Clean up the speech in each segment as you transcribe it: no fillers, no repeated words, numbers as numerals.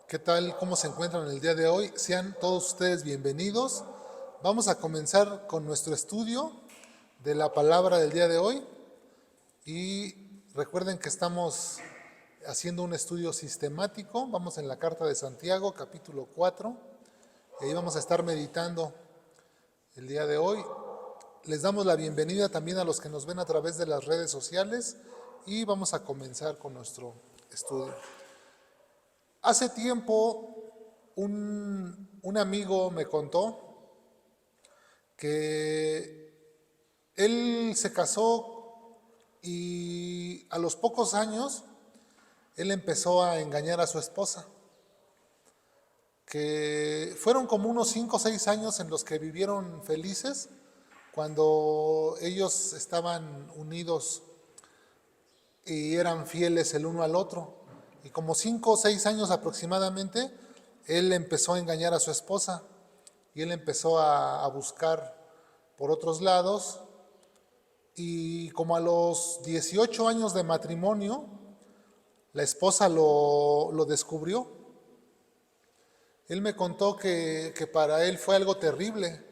¿Qué tal? ¿Cómo se encuentran el día de hoy? Sean todos ustedes bienvenidos. Vamos a comenzar con nuestro estudio de la palabra del día de hoy y recuerden que estamos haciendo un estudio sistemático. Vamos en la carta de Santiago, capítulo 4, y ahí vamos a estar meditando el día de hoy. Les damos la bienvenida también a los que nos ven a través de las redes sociales y vamos a comenzar con nuestro estudio. Hace tiempo un amigo me contó que él se casó y a los pocos años él empezó a engañar a su esposa, que fueron como unos 5 o 6 años en los que vivieron felices cuando ellos estaban unidos y eran fieles el uno al otro. Y como 5 o 6 años aproximadamente, él empezó a engañar a su esposa y él empezó a buscar por otros lados. Y como a los 18 años de matrimonio, la esposa lo descubrió. Él me contó que para él fue algo terrible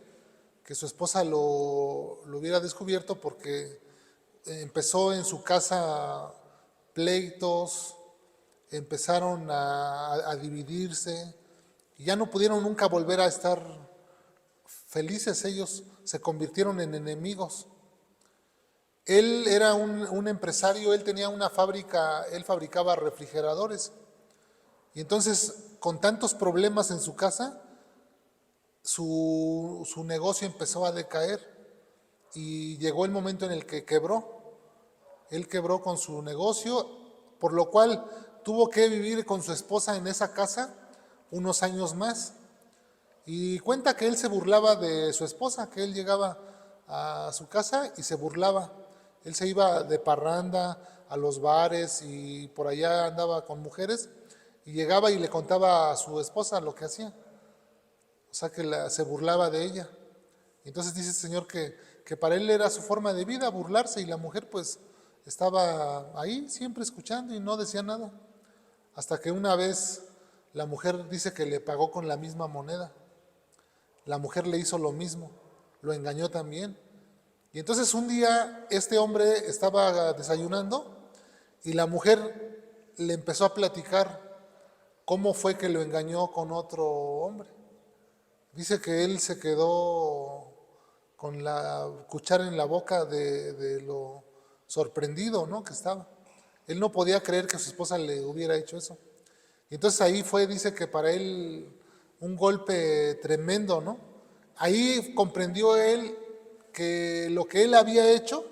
que su esposa lo hubiera descubierto, porque empezó en su casa pleitos, empezaron a dividirse y ya no pudieron nunca volver a estar felices. Ellos se convirtieron en enemigos. Él era un empresario, él tenía una fábrica, él fabricaba refrigeradores. Y entonces, con tantos problemas en su casa, su negocio empezó a decaer y llegó el momento en el que quebró. Él quebró con su negocio, por lo cual tuvo que vivir con su esposa en esa casa unos años más. Y cuenta que él se burlaba de su esposa, que él llegaba a su casa y se burlaba. Él se iba de parranda a los bares y por allá andaba con mujeres y llegaba y le contaba a su esposa lo que hacía. O sea que se burlaba de ella. Entonces dice el Señor que para él era su forma de vida burlarse, y la mujer pues estaba ahí siempre escuchando y no decía nada. Hasta que una vez la mujer dice que le pagó con la misma moneda. La mujer le hizo lo mismo, lo engañó también. Y entonces un día este hombre estaba desayunando y la mujer le empezó a platicar cómo fue que lo engañó con otro hombre. Dice que él se quedó con la cuchara en la boca de lo sorprendido, ¿no?, que estaba. Él no podía creer que su esposa le hubiera hecho eso. Y entonces ahí fue, dice que para él un golpe tremendo, ¿no? Ahí comprendió él que lo que él había hecho,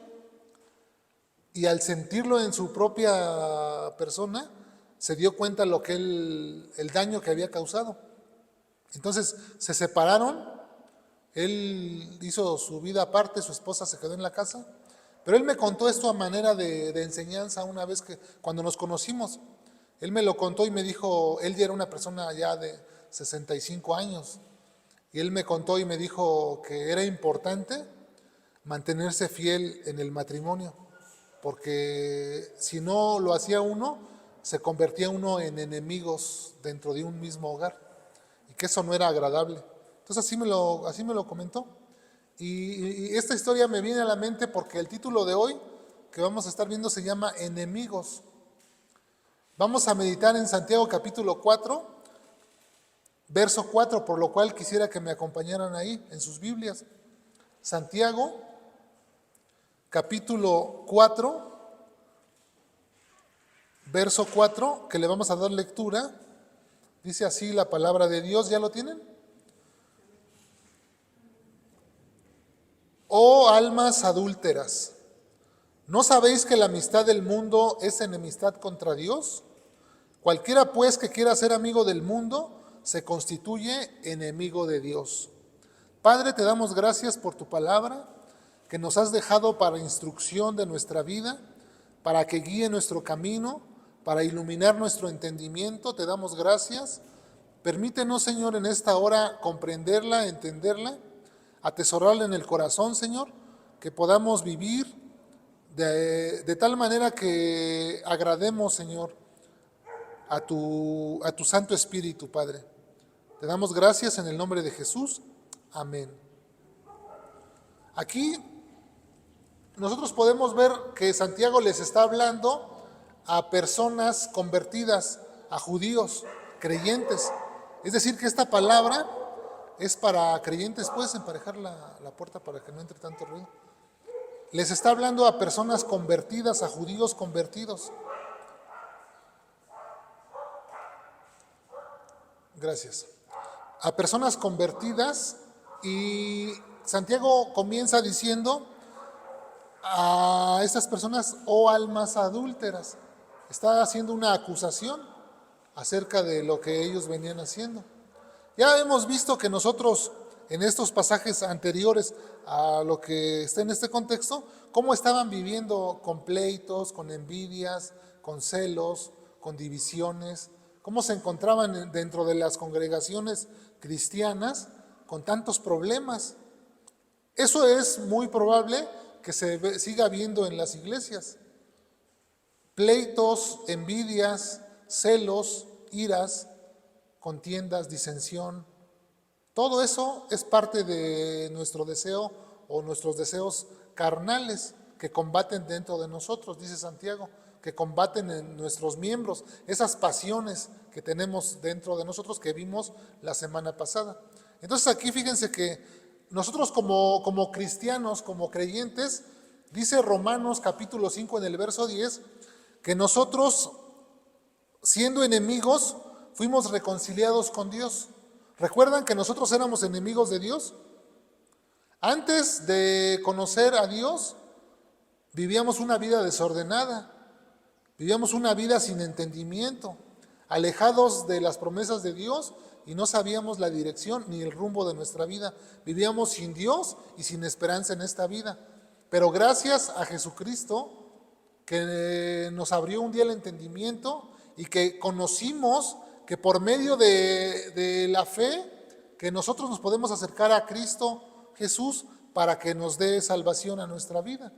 y al sentirlo en su propia persona, se dio cuenta el daño que había causado. Entonces se separaron, él hizo su vida aparte, su esposa se quedó en la casa, pero él me contó esto a manera de enseñanza una vez que cuando nos conocimos. Él me lo contó y me dijo, él ya era una persona ya de 65 años, y él me contó y me dijo que era importante mantenerse fiel en el matrimonio, porque si no lo hacía uno, se convertía uno en enemigos dentro de un mismo hogar, y que eso no era agradable. Entonces así me lo comentó. Y esta historia me viene a la mente porque el título de hoy que vamos a estar viendo se llama Enemigos. Vamos a meditar en Santiago capítulo 4, verso 4, por lo cual quisiera que me acompañaran ahí en sus Biblias. Santiago capítulo 4, verso 4, que le vamos a dar lectura. Dice así la palabra de Dios, ¿ya lo tienen? Oh almas adúlteras, ¿no sabéis que la amistad del mundo es enemistad contra Dios? Cualquiera pues que quiera ser amigo del mundo se constituye enemigo de Dios. Padre, te damos gracias por tu palabra que nos has dejado para instrucción de nuestra vida, para que guíe nuestro camino, para iluminar nuestro entendimiento. Te damos gracias. Permítenos, Señor, en esta hora comprenderla, entenderla, atesorarla en el corazón, Señor, que podamos vivir de tal manera que agrademos, Señor, a tu Santo Espíritu, Padre. Te damos gracias en el nombre de Jesús. Amén. Aquí nosotros podemos ver que Santiago les está hablando a personas convertidas, a judíos, creyentes. Es decir, que esta palabra es para creyentes. ¿Puedes emparejar la puerta para que no entre tanto ruido? Les está hablando a personas convertidas, a judíos convertidos. Gracias. A personas convertidas, y Santiago comienza diciendo a estas personas, oh almas adúlteras. Está haciendo una acusación acerca de lo que ellos venían haciendo. Ya hemos visto que nosotros en estos pasajes anteriores a lo que está en este contexto, cómo estaban viviendo con pleitos, con envidias, con celos, con divisiones, cómo se encontraban dentro de las congregaciones cristianas con tantos problemas. Eso es muy probable que se siga viendo en las iglesias. Pleitos, envidias, celos, iras, contiendas, disensión. Todo eso es parte de nuestro deseo o nuestros deseos carnales que combaten dentro de nosotros, dice Santiago, que combaten en nuestros miembros, esas pasiones que tenemos dentro de nosotros que vimos la semana pasada. Entonces aquí fíjense que nosotros como cristianos, como creyentes, dice Romanos capítulo 5 en el verso 10, que nosotros, siendo enemigos, fuimos reconciliados con Dios. ¿Recuerdan que nosotros éramos enemigos de Dios? Antes de conocer a Dios, vivíamos una vida desordenada, vivíamos una vida sin entendimiento, alejados de las promesas de Dios y no sabíamos la dirección ni el rumbo de nuestra vida. Vivíamos sin Dios y sin esperanza en esta vida. Pero gracias a Jesucristo, que nos abrió un día el entendimiento y que conocimos que por medio de la fe, que nosotros nos podemos acercar a Cristo Jesús para que nos dé salvación a nuestra vida.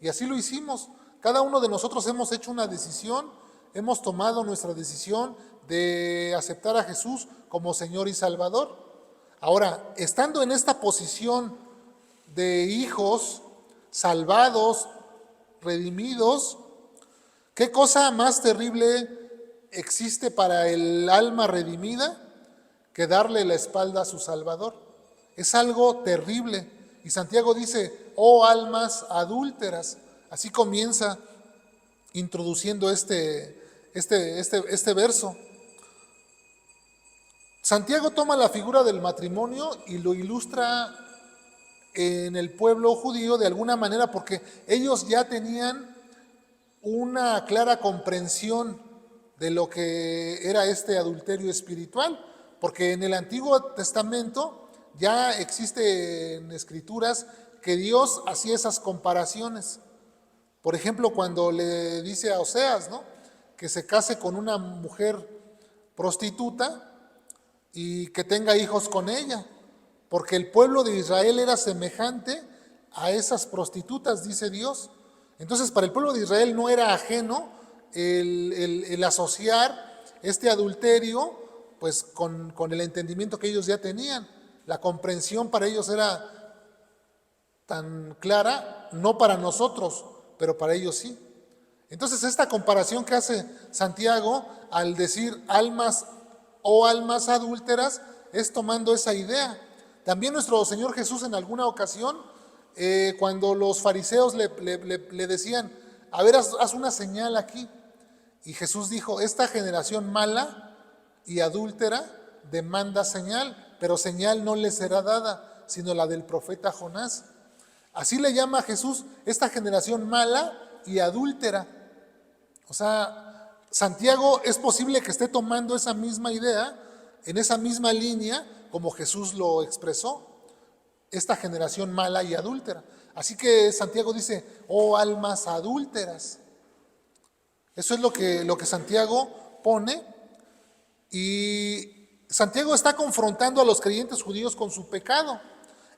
Y así lo hicimos. Cada uno de nosotros hemos hecho una decisión, hemos tomado nuestra decisión de aceptar a Jesús como Señor y Salvador. Ahora, estando en esta posición de hijos salvados, redimidos, ¿qué cosa más terrible existe para el alma redimida que darle la espalda a su Salvador? Es algo terrible. Y Santiago dice, oh almas adúlteras. Así comienza introduciendo este verso. Santiago toma la figura del matrimonio y lo ilustra en el pueblo judío de alguna manera, porque ellos ya tenían una clara comprensión de lo que era este adulterio espiritual, porque en el Antiguo Testamento ya existen escrituras que Dios hacía esas comparaciones. Por ejemplo, cuando le dice a Oseas, ¿no?, que se case con una mujer prostituta y que tenga hijos con ella, porque el pueblo de Israel era semejante a esas prostitutas, dice Dios. Entonces, para el pueblo de Israel no era ajeno el asociar este adulterio pues con el entendimiento que ellos ya tenían. La comprensión para ellos era tan clara, no para nosotros, pero para ellos sí. Entonces, esta comparación que hace Santiago al decir almas o almas adúlteras es tomando esa idea. También nuestro Señor Jesús en alguna ocasión, cuando los fariseos le decían, a ver, haz una señal aquí. Y Jesús dijo, esta generación mala y adúltera demanda señal, pero señal no le será dada, sino la del profeta Jonás. Así le llama a Jesús esta generación mala y adúltera. O sea, Santiago es posible que esté tomando esa misma idea, en esa misma línea, como Jesús lo expresó, esta generación mala y adúltera. Así que Santiago dice, oh almas adúlteras. Eso es lo que Santiago pone. Y Santiago está confrontando a los creyentes judíos con su pecado.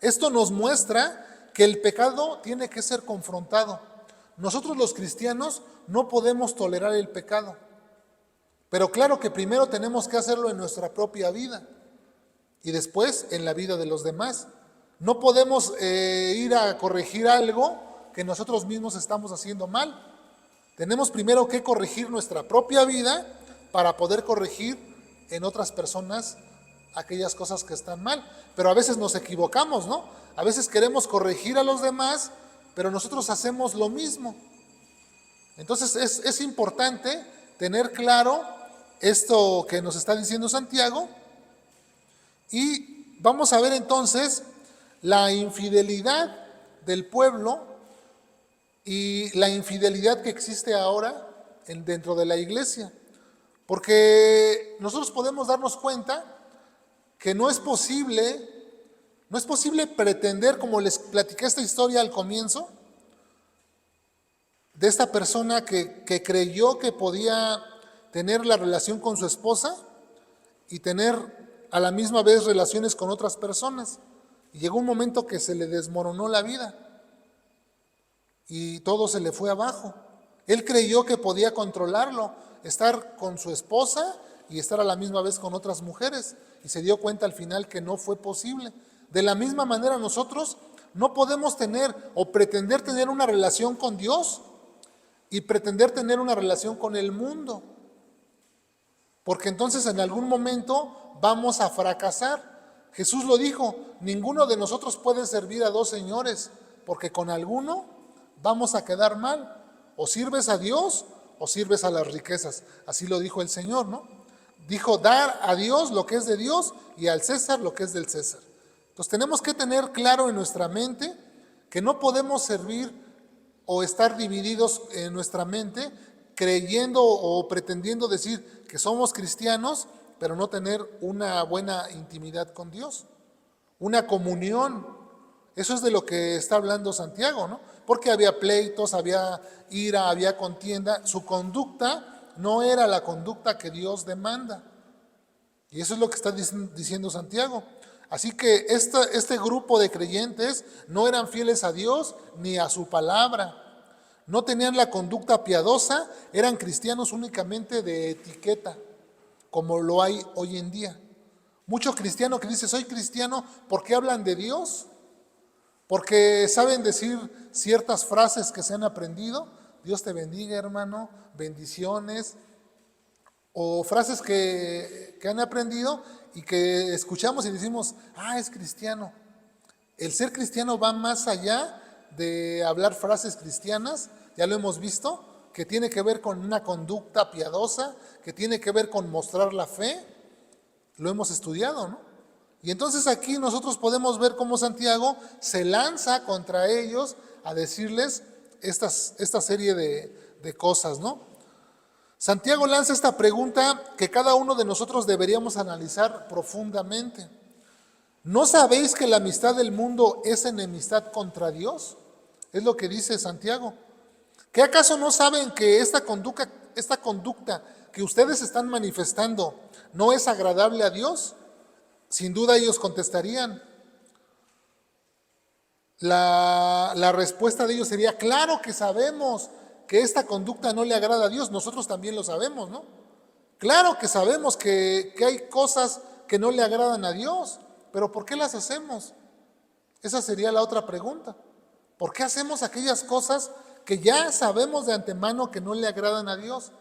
Esto nos muestra que el pecado tiene que ser confrontado. Nosotros los cristianos no podemos tolerar el pecado. Pero claro que primero tenemos que hacerlo en nuestra propia vida y después en la vida de los demás. No podemos ir a corregir algo que nosotros mismos estamos haciendo mal. Tenemos primero que corregir nuestra propia vida para poder corregir en otras personas aquellas cosas que están mal. Pero a veces nos equivocamos, ¿no? A veces queremos corregir a los demás, pero nosotros hacemos lo mismo. Entonces es importante tener claro esto que nos está diciendo Santiago, y vamos a ver entonces la infidelidad del pueblo y la infidelidad que existe ahora dentro de la iglesia. Porque nosotros podemos darnos cuenta que no es posible pretender, como les platiqué esta historia al comienzo, de esta persona que creyó que podía tener la relación con su esposa y tener a la misma vez relaciones con otras personas. Y llegó un momento que se le desmoronó la vida y todo se le fue abajo. Él creyó que podía controlarlo, estar con su esposa y estar a la misma vez con otras mujeres, y se dio cuenta al final que no fue posible. De la misma manera nosotros no podemos tener o pretender tener una relación con Dios y pretender tener una relación con el mundo, porque entonces en algún momento vamos a fracasar. Jesús lo dijo: ninguno de nosotros puede servir a dos señores, porque con alguno vamos a quedar mal. O sirves a Dios o sirves a las riquezas. Así lo dijo el Señor, ¿no? Dijo: dar a Dios lo que es de Dios y al César lo que es del César. Entonces tenemos que tener claro en nuestra mente que no podemos servir o estar divididos en nuestra mente creyendo o pretendiendo decir que somos cristianos, pero no tener una buena intimidad con Dios, una comunión. Eso es de lo que está hablando Santiago, ¿no? Porque había pleitos, había ira, había contienda. Su conducta no era la conducta que Dios demanda. Y eso es lo que está diciendo Santiago. Así que este grupo de creyentes no eran fieles a Dios ni a su palabra. No tenían la conducta piadosa, eran cristianos únicamente de etiqueta, como lo hay hoy en día. Mucho cristiano que dice: soy cristiano, porque hablan de Dios, porque saben decir ciertas frases que se han aprendido. Dios te bendiga, hermano, bendiciones, o frases que han aprendido y que escuchamos y decimos: es cristiano. El ser cristiano va más allá de hablar frases cristianas, ya lo hemos visto, que tiene que ver con una conducta piadosa, que tiene que ver con mostrar la fe. Lo hemos estudiado, ¿no? Y entonces aquí nosotros podemos ver cómo Santiago se lanza contra ellos a decirles esta serie de cosas, ¿no? Santiago lanza esta pregunta que cada uno de nosotros deberíamos analizar profundamente. ¿No sabéis que la amistad del mundo es enemistad contra Dios? Es lo que dice Santiago. ¿Qué acaso no saben que esta conducta que ustedes están manifestando no es agradable a Dios? Sin duda ellos contestarían. La respuesta de ellos sería: claro que sabemos que esta conducta no le agrada a Dios. Nosotros también lo sabemos, ¿no? Claro que sabemos que hay cosas que no le agradan a Dios, pero ¿por qué las hacemos? Esa sería la otra pregunta. ¿Por qué hacemos aquellas cosas que ya sabemos de antemano que no le agradan a Dios?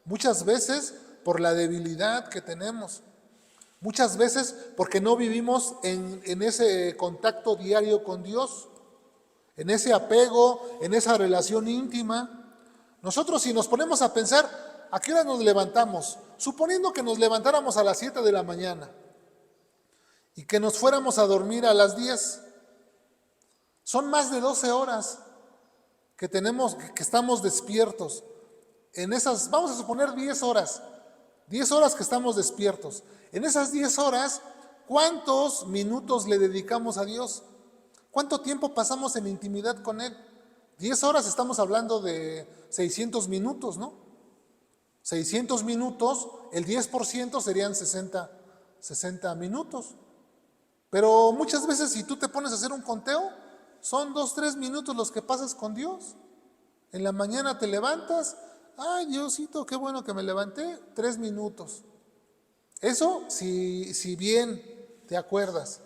Muchas veces por la debilidad que tenemos. Muchas veces porque no vivimos en ese contacto diario con Dios, en ese apego, en esa relación íntima. Nosotros, si nos ponemos a pensar, ¿a qué hora nos levantamos? Suponiendo que nos levantáramos a las 7 de la mañana y que nos fuéramos a dormir a las 10. Son más de 12 horas que estamos despiertos. En esas, vamos a suponer 10 horas que estamos despiertos. En esas 10 horas, ¿cuántos minutos le dedicamos a Dios? ¿Cuánto tiempo pasamos en intimidad con Él? 10 horas, estamos hablando de 600 minutos, ¿no? 600 minutos, el 10% serían 60 minutos. Pero muchas veces, si tú te pones a hacer un conteo, son 2, 3 minutos los que pasas con Dios. En la mañana te levantas, Ay, Diosito, qué bueno que me levanté, 3 minutos. Eso si bien te acuerdas.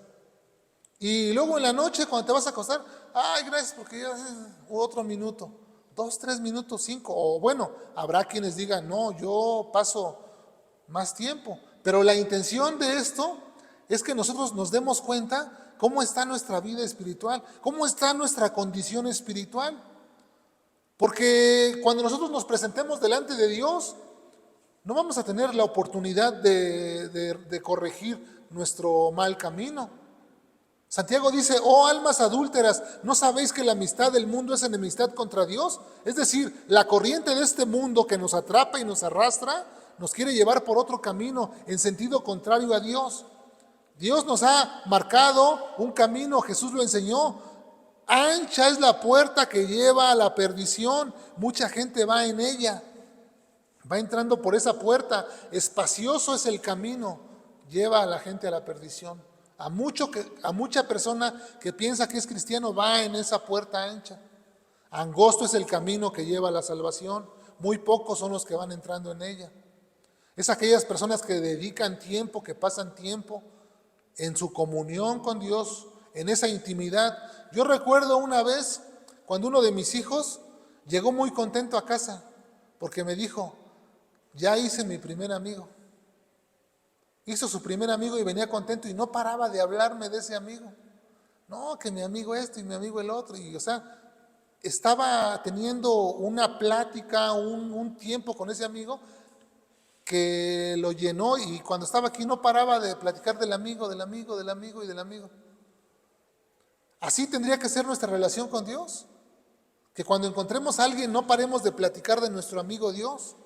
Y luego en la noche cuando te vas a acostar, ay, gracias porque ya otro minuto, 2, 3 minutos, 5. O bueno, habrá quienes digan, no, yo paso más tiempo. Pero la intención de esto es que nosotros nos demos cuenta cómo está nuestra vida espiritual, cómo está nuestra condición espiritual. Porque cuando nosotros nos presentemos delante de Dios, no vamos a tener la oportunidad de corregir nuestro mal camino. Santiago dice, oh almas adúlteras, ¿no sabéis que la amistad del mundo es enemistad contra Dios? Es decir, la corriente de este mundo que nos atrapa y nos arrastra, nos quiere llevar por otro camino en sentido contrario a Dios. Dios nos ha marcado un camino, Jesús lo enseñó. Ancha es la puerta que lleva a la perdición, mucha gente va en ella, va entrando por esa puerta, espacioso es el camino, lleva a la gente a la perdición. A mucha persona que piensa que es cristiano va en esa puerta ancha. Angosto es el camino que lleva a la salvación, muy pocos son los que van entrando en ella. Es aquellas personas que dedican tiempo, que pasan tiempo en su comunión con Dios, en esa intimidad. Yo recuerdo una vez cuando uno de mis hijos llegó muy contento a casa porque me dijo, ya hice mi primer amigo. Hizo su primer amigo y venía contento y no paraba de hablarme de ese amigo. No, que mi amigo esto y mi amigo el otro. Y o sea, estaba teniendo una plática, un tiempo con ese amigo que lo llenó, y cuando estaba aquí no paraba de platicar del amigo, del amigo, del amigo y del amigo. Así tendría que ser nuestra relación con Dios. Que cuando encontremos a alguien no paremos de platicar de nuestro amigo Dios.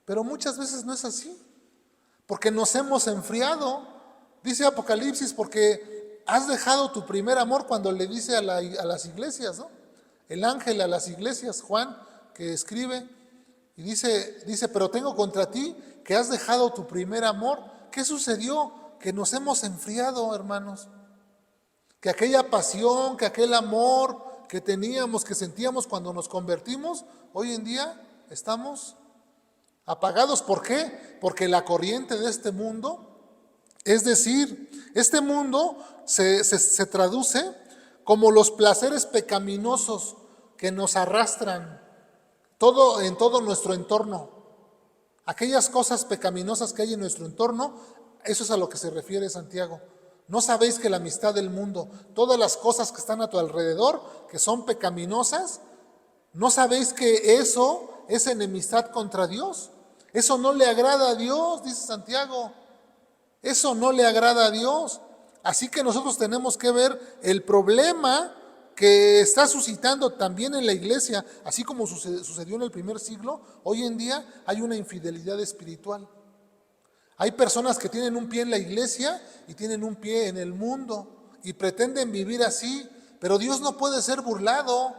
Pero muchas veces no es así. Porque nos hemos enfriado. Dice Apocalipsis, porque has dejado tu primer amor, cuando le dice a las iglesias, ¿no? El ángel a las iglesias, Juan, que escribe, y dice, pero tengo contra ti que has dejado tu primer amor. ¿Qué sucedió? Que nos hemos enfriado, hermanos. Que aquella pasión, que aquel amor que teníamos, que sentíamos cuando nos convertimos, hoy en día estamos apagados. ¿Por qué? Porque la corriente de este mundo, es decir, este mundo se traduce como los placeres pecaminosos que nos arrastran en todo nuestro entorno. Aquellas cosas pecaminosas que hay en nuestro entorno, eso es a lo que se refiere Santiago. ¿No sabéis que la amistad del mundo, todas las cosas que están a tu alrededor, que son pecaminosas, no sabéis que eso es enemistad contra Dios? Eso no le agrada a Dios, dice Santiago. Eso no le agrada a Dios. Así que nosotros tenemos que ver el problema que está suscitando también en la iglesia, así como sucedió en el primer siglo. Hoy en día hay una infidelidad espiritual. Hay personas que tienen un pie en la iglesia y tienen un pie en el mundo y pretenden vivir así, pero Dios no puede ser burlado.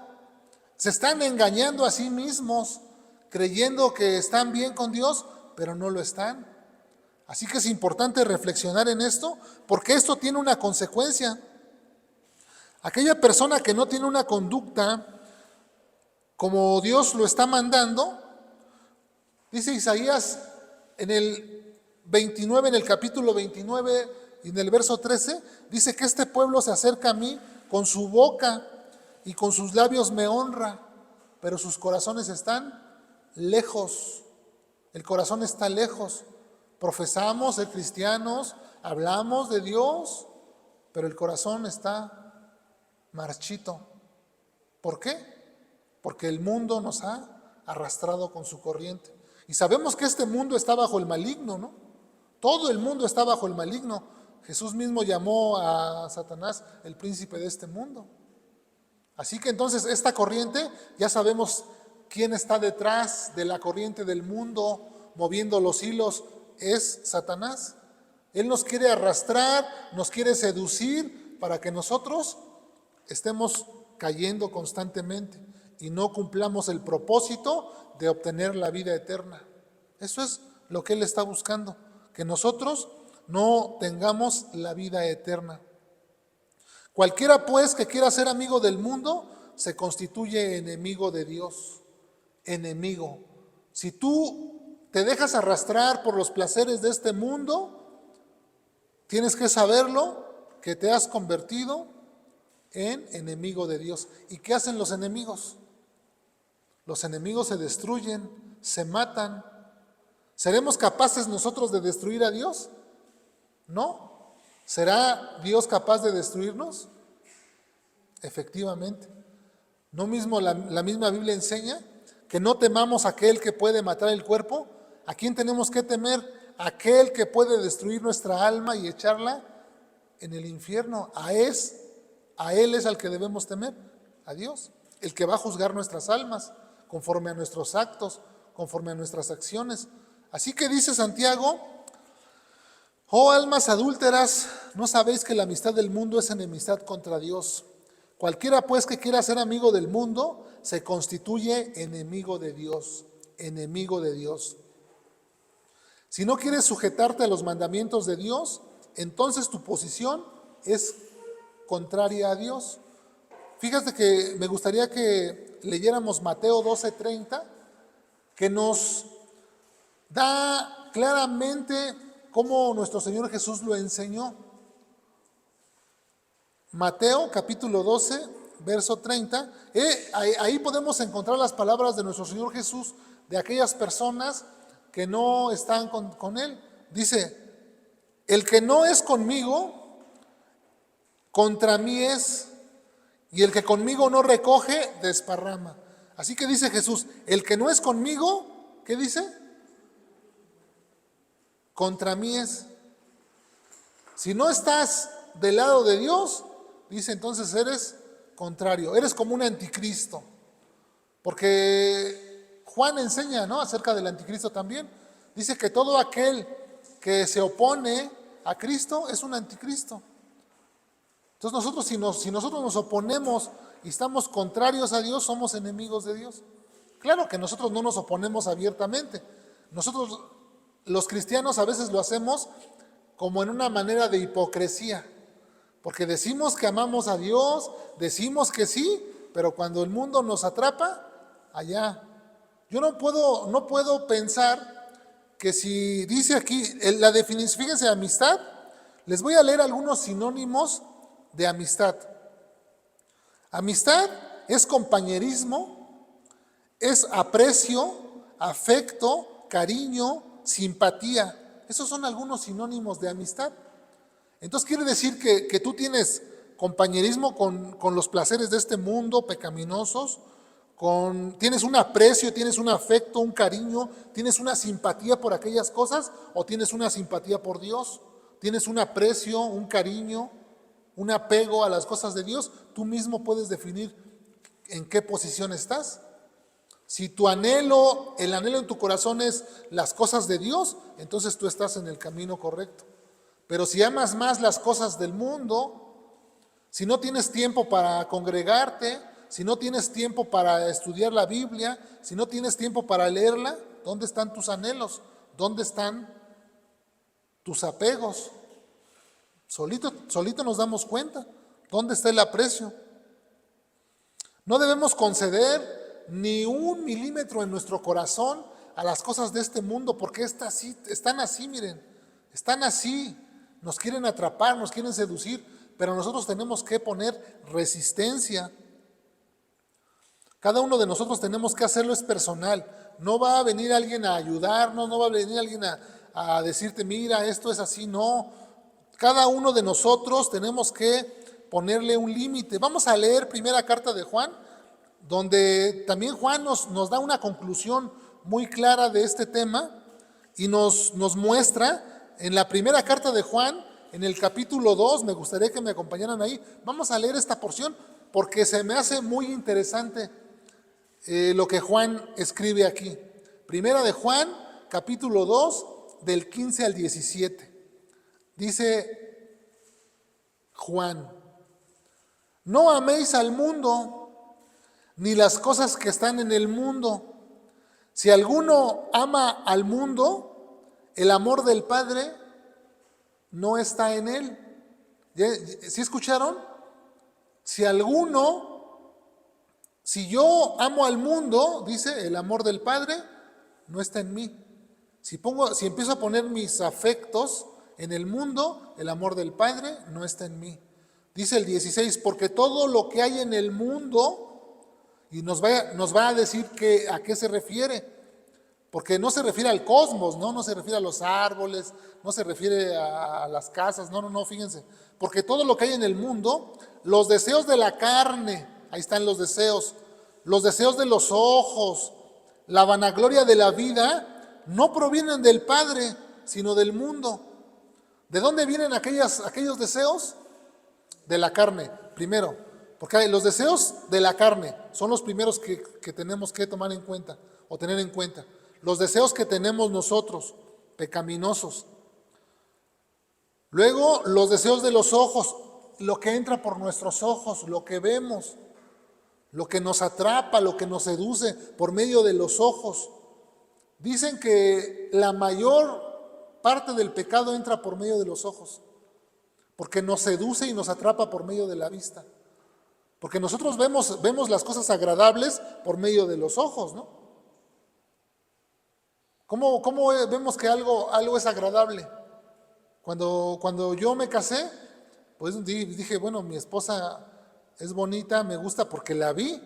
Se están engañando a sí mismos, creyendo que están bien con Dios, pero no lo están. Así que es importante reflexionar en esto, porque esto tiene una consecuencia. Aquella persona que no tiene una conducta como Dios lo está mandando, dice Isaías en el capítulo 29 y en el verso 13, dice que este pueblo se acerca a mí con su boca y con sus labios me honra, pero sus corazones están lejos. El corazón está lejos. Profesamos ser cristianos, hablamos de Dios, pero el corazón está marchito. ¿Por qué? Porque el mundo nos ha arrastrado con su corriente. Y sabemos que este mundo está bajo el maligno, ¿no? Todo el mundo está bajo el maligno. Jesús mismo llamó a Satanás el príncipe de este mundo. Así que entonces esta corriente, ya sabemos quién está detrás de la corriente del mundo, moviendo los hilos, es Satanás. Él nos quiere arrastrar, nos quiere seducir para que nosotros estemos cayendo constantemente y no cumplamos el propósito de obtener la vida eterna. Eso es lo que Él está buscando, que nosotros no tengamos la vida eterna. Cualquiera pues que quiera ser amigo del mundo se constituye enemigo de Dios. Enemigo. Si tú te dejas arrastrar por los placeres de este mundo, tienes que saberlo, que te has convertido en enemigo de Dios. ¿Y qué hacen los enemigos? Los enemigos se destruyen, se matan. ¿Seremos capaces nosotros de destruir a Dios? No. ¿Será Dios capaz de destruirnos? Efectivamente. ¿No mismo la misma Biblia enseña que no temamos a aquel que puede matar el cuerpo? ¿A quién tenemos que temer? Aquel que puede destruir nuestra alma y echarla en el infierno. A Él es al que debemos temer, a Dios, el que va a juzgar nuestras almas conforme a nuestros actos, conforme a nuestras acciones. Así que dice Santiago: oh almas adúlteras, ¿no sabéis que la amistad del mundo es enemistad contra Dios? Cualquiera pues que quiera ser amigo del mundo se constituye enemigo de Dios, enemigo de Dios. Si no quieres sujetarte a los mandamientos de Dios, entonces tu posición es contraria a Dios. Fíjate que me gustaría que leyéramos Mateo 12:30, que nos da claramente cómo nuestro Señor Jesús lo enseñó. Mateo capítulo 12, verso 30. Ahí podemos encontrar las palabras de nuestro Señor Jesús de aquellas personas que no están con Él. Dice: el que no es conmigo, contra mí es, y el que conmigo no recoge, desparrama. Así que dice Jesús: el que no es conmigo, ¿qué dice? Contra mí es. Si no estás del lado de Dios, dice, entonces eres contrario, eres como un anticristo. Porque Juan enseña, ¿no?, acerca del anticristo también. Dice que todo aquel que se opone a Cristo es un anticristo. Entonces nosotros, si nosotros nos oponemos y estamos contrarios a Dios, somos enemigos de Dios. Claro que nosotros no nos oponemos abiertamente. Nosotros, los cristianos, a veces lo hacemos como en una manera de hipocresía. Porque decimos que amamos a Dios, decimos que sí, pero cuando el mundo nos atrapa, allá. Yo no puedo pensar que si dice aquí la definición, fíjense, amistad, les voy a leer algunos sinónimos de amistad. Amistad es compañerismo, es aprecio, afecto, cariño, simpatía. Esos son algunos sinónimos de amistad. Entonces quiere decir que tú tienes compañerismo con los placeres de este mundo pecaminosos, tienes un aprecio, tienes un afecto, un cariño, tienes una simpatía por aquellas cosas, o tienes una simpatía por Dios, tienes un aprecio, un cariño, un apego a las cosas de Dios. Tú mismo puedes definir en qué posición estás. Si tu anhelo, el anhelo en tu corazón es las cosas de Dios, entonces tú estás en el camino correcto. Pero si amas más las cosas del mundo, si no tienes tiempo para congregarte, si no tienes tiempo para estudiar la Biblia, si no tienes tiempo para leerla, ¿dónde están tus anhelos? ¿Dónde están tus apegos? Solito nos damos cuenta. ¿Dónde está el aprecio? No debemos conceder ni un milímetro en nuestro corazón a las cosas de este mundo, porque están así, miren, están así. Nos quieren atrapar, nos quieren seducir, pero nosotros tenemos que poner resistencia. Cada uno de nosotros tenemos que hacerlo, es personal. No va a venir alguien a ayudarnos, no va a venir alguien a decirte, mira, esto es así, no. Cada uno de nosotros tenemos que ponerle un límite. Vamos a leer primera carta de Juan, donde también Juan nos da una conclusión muy clara de este tema y nos muestra. En la primera carta de Juan, en el capítulo 2, me gustaría que me acompañaran ahí. Vamos a leer esta porción porque se me hace muy interesante lo que Juan escribe aquí. Primera de Juan, capítulo 2, del 15 al 17. Dice Juan: no améis al mundo, ni las cosas que están en el mundo. Si alguno ama al mundo, el amor del Padre no está en él. ¿Sí escucharon? Si yo amo al mundo, dice, el amor del Padre no está en mí. Si empiezo a poner mis afectos en el mundo, el amor del Padre no está en mí. Dice el 16, porque todo lo que hay en el mundo, y nos va a decir a qué se refiere, porque no se refiere al cosmos, no se refiere a los árboles, no se refiere a las casas, no, fíjense, porque todo lo que hay en el mundo, los deseos de la carne, ahí están los deseos de los ojos, la vanagloria de la vida, no provienen del Padre, sino del mundo. ¿De dónde vienen aquellos deseos? De la carne, primero, porque los deseos de la carne son los primeros que tenemos que tomar en cuenta o tener en cuenta. Los deseos que tenemos nosotros, pecaminosos. Luego, los deseos de los ojos, lo que entra por nuestros ojos, lo que vemos, lo que nos atrapa, lo que nos seduce por medio de los ojos. Dicen que la mayor parte del pecado entra por medio de los ojos, porque nos seduce y nos atrapa por medio de la vista. Porque nosotros vemos las cosas agradables por medio de los ojos, ¿no? ¿Cómo vemos que algo es agradable? Cuando yo me casé, pues dije, bueno, mi esposa es bonita, me gusta porque la vi.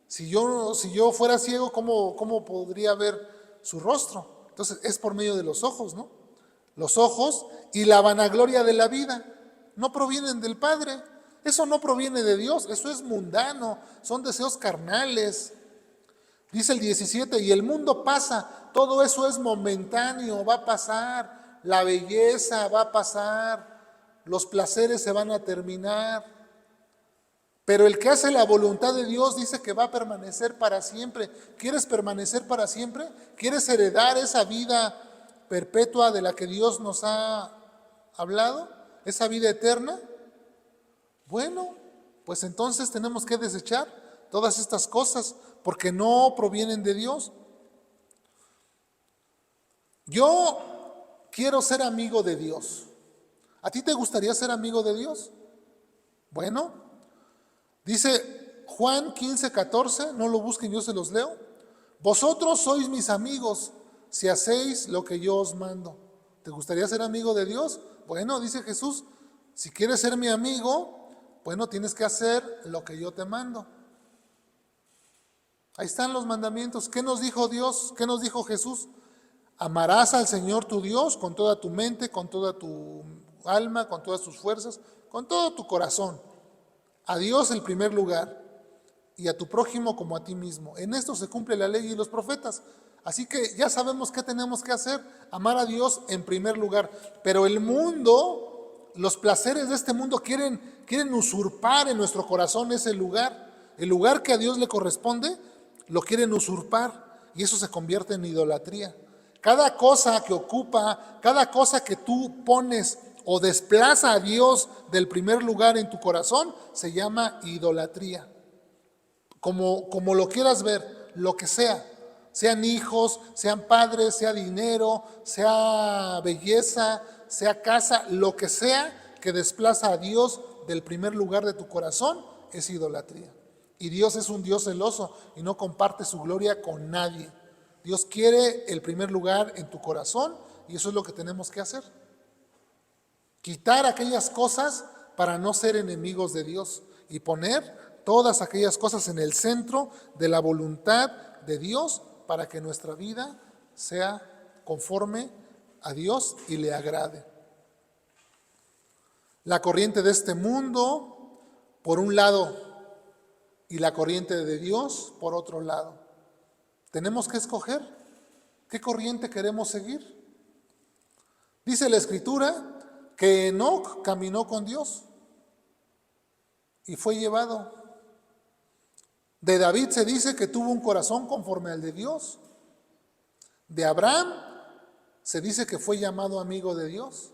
Si yo fuera ciego, ¿cómo podría ver su rostro? Entonces es por medio de los ojos, ¿no? Los ojos y la vanagloria de la vida no provienen del Padre. Eso no proviene de Dios, eso es mundano, son deseos carnales. Dice el 17, y el mundo pasa, todo eso es momentáneo, va a pasar, la belleza va a pasar, los placeres se van a terminar, pero el que hace la voluntad de Dios dice que va a permanecer para siempre. ¿Quieres permanecer para siempre? ¿Quieres heredar esa vida perpetua de la que Dios nos ha hablado? ¿Esa vida eterna? Bueno, pues entonces tenemos que desechar todas estas cosas porque no provienen de Dios. Yo quiero ser amigo de Dios. ¿A ti te gustaría ser amigo de Dios? Bueno, dice Juan 15:14, no lo busquen, yo se los leo. Vosotros sois mis amigos si hacéis lo que yo os mando. ¿Te gustaría ser amigo de Dios? Bueno, dice Jesús, si quieres ser mi amigo, bueno, tienes que hacer lo que yo te mando. Ahí están los mandamientos. ¿Qué nos dijo Dios? ¿Qué nos dijo Jesús? Amarás al Señor tu Dios con toda tu mente, con toda tu alma, con todas tus fuerzas, con todo tu corazón. A Dios en primer lugar y a tu prójimo como a ti mismo. En esto se cumple la ley y los profetas. Así que ya sabemos qué tenemos que hacer, amar a Dios en primer lugar. Pero el mundo, los placeres de este mundo quieren usurpar en nuestro corazón ese lugar. El lugar que a Dios le corresponde, lo quieren usurpar y eso se convierte en idolatría. Cada cosa que ocupa, cada cosa que tú pones o desplaza a Dios del primer lugar en tu corazón, se llama idolatría. Como lo quieras ver, lo que sea, sean hijos, sean padres, sea dinero, sea belleza, sea casa, lo que sea que desplaza a Dios del primer lugar de tu corazón es idolatría. Y Dios es un Dios celoso y no comparte su gloria con nadie. Dios quiere el primer lugar en tu corazón y eso es lo que tenemos que hacer. Quitar aquellas cosas para no ser enemigos de Dios y poner todas aquellas cosas en el centro de la voluntad de Dios para que nuestra vida sea conforme a Dios y le agrade. La corriente de este mundo, por un lado, y la corriente de Dios, por otro lado. Tenemos que escoger qué corriente queremos seguir. Dice la Escritura que Enoc caminó con Dios y fue llevado. De David se dice que tuvo un corazón conforme al de Dios. De Abraham se dice que fue llamado amigo de Dios.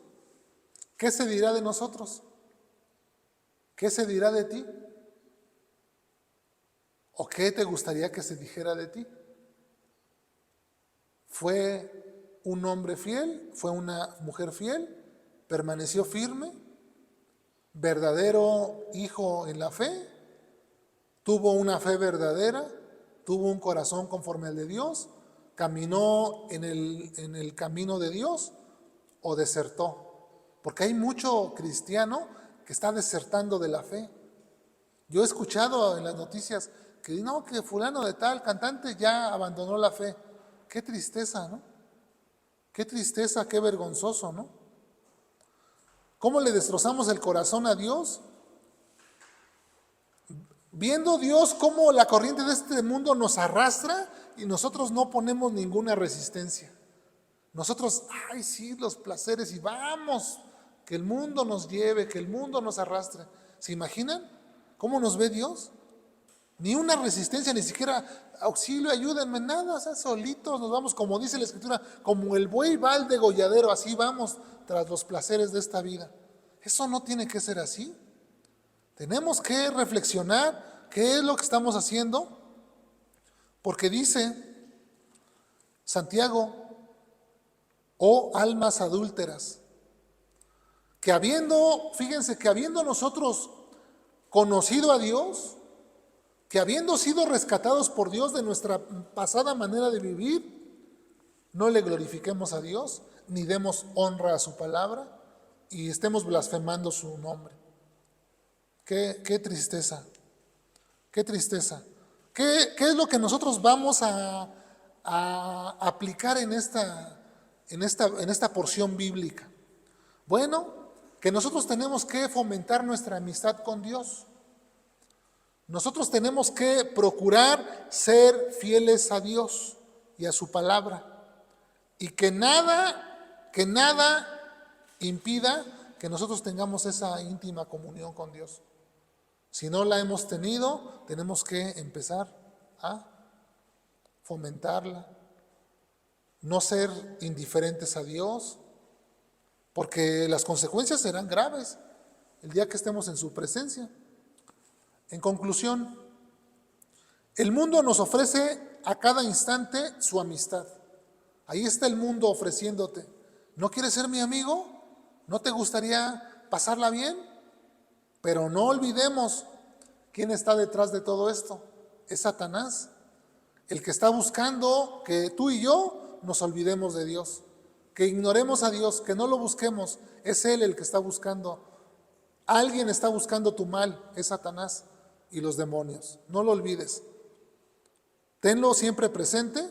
¿Qué se dirá de nosotros? ¿Qué se dirá de ti? ¿O qué te gustaría que se dijera de ti? ¿Fue un hombre fiel? ¿Fue una mujer fiel? ¿Permaneció firme? ¿Verdadero hijo en la fe? ¿Tuvo una fe verdadera? ¿Tuvo un corazón conforme al de Dios? ¿Caminó en el camino de Dios o desertó? Porque hay mucho cristiano que está desertando de la fe. Yo he escuchado en las noticias que no, que fulano de tal cantante ya abandonó la fe. Qué tristeza, ¿no? Qué tristeza, qué vergonzoso, ¿no? ¿Cómo le destrozamos el corazón a Dios? Viendo Dios cómo la corriente de este mundo nos arrastra y nosotros no ponemos ninguna resistencia. Nosotros, ay sí, los placeres y vamos, que el mundo nos lleve, que el mundo nos arrastre. ¿Se imaginan cómo nos ve Dios? Ni una resistencia, ni siquiera auxilio, ayúdenme, nada, o sea, solitos nos vamos, como dice la Escritura, como el buey va al degolladero, así vamos tras los placeres de esta vida. Eso no tiene que ser así. Tenemos que reflexionar qué es lo que estamos haciendo, porque dice Santiago, oh almas adúlteras, que fíjense, que habiendo nosotros conocido a Dios, que habiendo sido rescatados por Dios de nuestra pasada manera de vivir, no le glorifiquemos a Dios, ni demos honra a su palabra, y estemos blasfemando su nombre. Qué tristeza, qué tristeza. ¿Qué es lo que nosotros vamos a aplicar en esta porción bíblica? Bueno, que nosotros tenemos que fomentar nuestra amistad con Dios. Nosotros tenemos que procurar ser fieles a Dios y a su palabra. Y que nada impida que nosotros tengamos esa íntima comunión con Dios. Si no la hemos tenido, tenemos que empezar a fomentarla. No ser indiferentes a Dios, porque las consecuencias serán graves el día que estemos en su presencia. En conclusión, el mundo nos ofrece a cada instante su amistad. Ahí está el mundo ofreciéndote. ¿No quieres ser mi amigo? ¿No te gustaría pasarla bien? Pero no olvidemos quién está detrás de todo esto. Es Satanás, el que está buscando que tú y yo nos olvidemos de Dios, que ignoremos a Dios, que no lo busquemos. Es Él el que está buscando. Alguien está buscando tu mal, es Satanás y los demonios. No lo olvides. Tenlo siempre presente,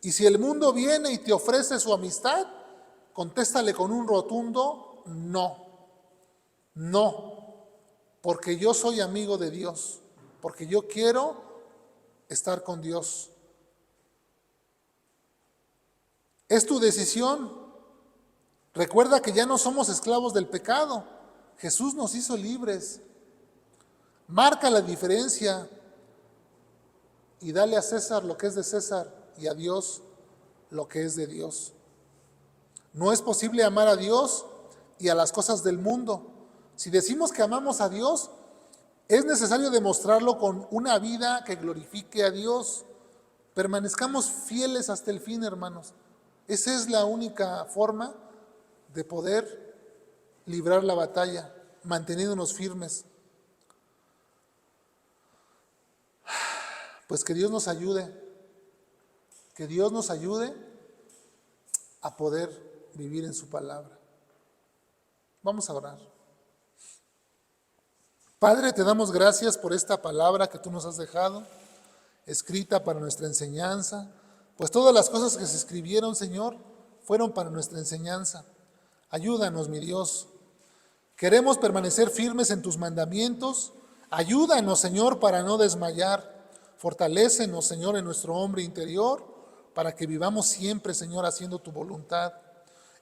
y si el mundo viene y te ofrece su amistad, contéstale con un rotundo no. No, porque yo soy amigo de Dios, porque yo quiero estar con Dios. Es tu decisión. Recuerda que ya no somos esclavos del pecado. Jesús nos hizo libres. Marca la diferencia y dale a César lo que es de César y a Dios lo que es de Dios. No es posible amar a Dios y a las cosas del mundo. Si decimos que amamos a Dios, es necesario demostrarlo con una vida que glorifique a Dios. Permanezcamos fieles hasta el fin, hermanos. Esa es la única forma de poder librar la batalla, manteniéndonos firmes. Pues que Dios nos ayude a poder vivir en su palabra. Vamos a orar. Padre, te damos gracias por esta palabra que tú nos has dejado, escrita para nuestra enseñanza, pues todas las cosas que se escribieron, Señor, fueron para nuestra enseñanza. Ayúdanos, mi Dios. Queremos permanecer firmes en tus mandamientos. Ayúdanos, Señor, para no desmayar. Fortalécenos, Señor, en nuestro hombre interior, para que vivamos siempre, Señor, haciendo tu voluntad.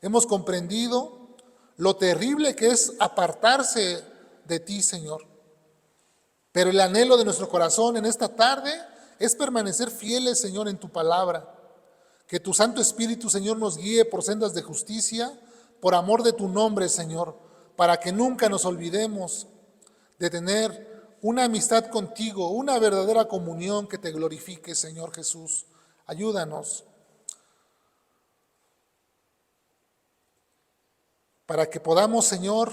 Hemos comprendido lo terrible que es apartarse de ti, Señor. Pero el anhelo de nuestro corazón en esta tarde es permanecer fieles, Señor, en tu palabra. Que tu Santo Espíritu, Señor, nos guíe por sendas de justicia, por amor de tu nombre, Señor, para que nunca nos olvidemos de tener una amistad contigo, una verdadera comunión que te glorifique, Señor Jesús. Ayúdanos para que podamos, Señor,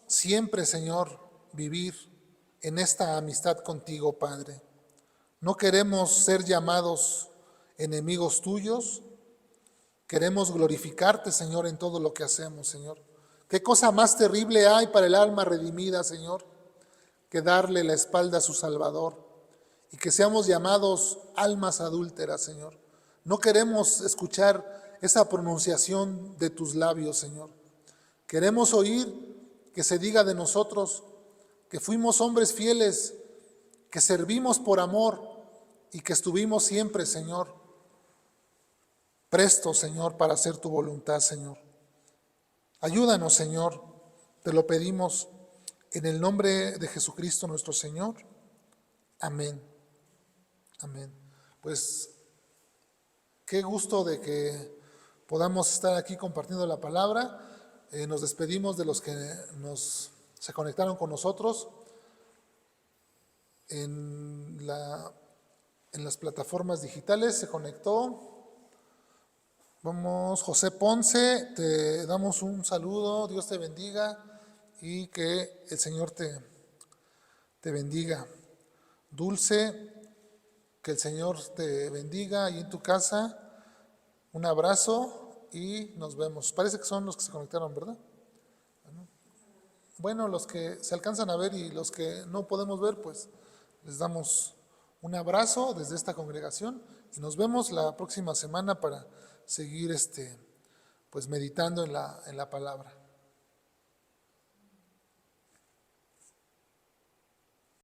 siempre, Señor, vivir en esta amistad contigo, Padre. No queremos ser llamados enemigos tuyos. Queremos glorificarte, Señor, en todo lo que hacemos, Señor. ¿Qué cosa más terrible hay para el alma redimida, Señor, que darle la espalda a su Salvador y que seamos llamados almas adúlteras, Señor? No queremos escuchar esa pronunciación de tus labios, Señor. Queremos oír que se diga de nosotros que fuimos hombres fieles, que servimos por amor y que estuvimos siempre, Señor, prestos, Señor, para hacer tu voluntad, Señor. Ayúdanos, Señor, te lo pedimos en el nombre de Jesucristo nuestro Señor. Amén. Amén. Pues qué gusto de que podamos estar aquí compartiendo la palabra. Nos despedimos de los que se conectaron con nosotros en las plataformas digitales. Se conectó. Vamos, José Ponce, te damos un saludo, Dios te bendiga y que el Señor te bendiga. Dulce, que el Señor te bendiga ahí en tu casa. Un abrazo y nos vemos. Parece que son los que se conectaron, ¿verdad? Bueno, los que se alcanzan a ver y los que no podemos ver, pues les damos un abrazo desde esta congregación y nos vemos la próxima semana para seguir pues meditando en la palabra.